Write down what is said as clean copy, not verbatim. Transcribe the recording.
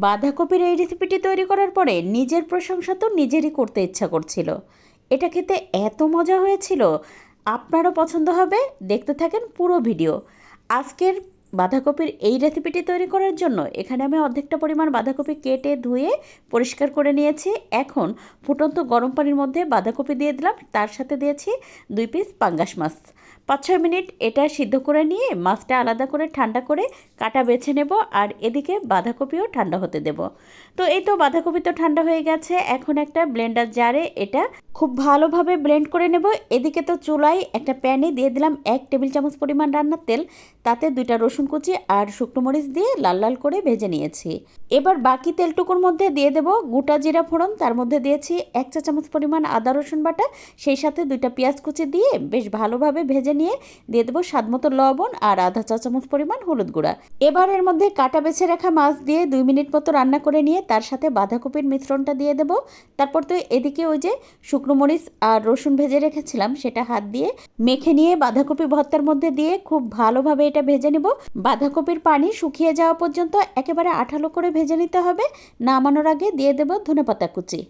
বাঁধাকপির এই রেসিপিটি তৈরি করার পরে নিজের প্রশংসা তো নিজেরই করতে ইচ্ছা করছিল। এটা খেতে এত মজা হয়েছিল, আপনারও পছন্দ হবে। দেখতে থাকেন পুরো ভিডিও। আজকের বাঁধাকপির এই রেসিপিটি তৈরি করার জন্য এখানে আমি অর্ধেকটা পরিমাণ বাঁধাকপি কেটে ধুয়ে পরিষ্কার করে নিয়েছি। এখন ফুটন্ত গরম পানির মধ্যে বাঁধাকপি দিয়ে দিলাম, তার সাথে দিয়েছি 2 পিস পাঙ্গাস মাছ। 5-6 মিনিট এটা সিদ্ধ করে নিয়ে মাছটা আলাদা করে ঠান্ডা করে কাটা বেছে নেব, আর এদিকে বাঁধাকপিও ঠান্ডা হতে দেব। তো এই তো বাঁধাকপি তো ঠান্ডা হয়ে গেছে, এখন একটা ব্লেন্ডার জারে এটা খুব ভালোভাবে ব্লেন্ড করে নেব। এদিকে তো চুলায় একটা প্যানে দিয়ে দিলাম 1 টেবিল চামচ পরিমাণ রান্নার তেল, তাতে 2টা রসুন কুচি আর শুকনো মরিচ দিয়ে লাল লাল করে ভেজে নিয়েছি। এবার বাকি তেলটুকুর মধ্যে দিয়ে দেব গোটা জিরা ফোড়ন, তার মধ্যে দিয়েছি 1 চা চামচ পরিমাণ আদা রসুন বাটা, সেই সাথে 2টা পেঁয়াজ কুচি দিয়ে বেশ ভালোভাবে ভেজে নিয়ে দিয়ে দেবো স্বাদমতো লবণ আর আধা চা চামচ পরিমাণ হলুদ গুঁড়া। এবার এর মধ্যে কাটা বেছে রাখা মাছ দিয়ে 2 মিনিট মতো রান্না করে নিয়ে তার সাথে বাঁধাকপির মিশ্রণটা দিয়ে দেব। তারপর তো এদিকে ওই যে শুকনো মরিচ আর রসুন ভেজে রেখেছিলাম সেটা হাত দিয়ে মেখে নিয়ে বাঁধাকপি ভর্তার মধ্যে দিয়ে খুব ভালোভাবে এটা ভেজে নেব। বাঁধাকপির পানি শুকিয়ে যাওয়া পর্যন্ত একেবারে আঠালো করে ভেজে নিতে হবে। নামানোর আগে দিয়ে দেব ধনেপাতা কুচি।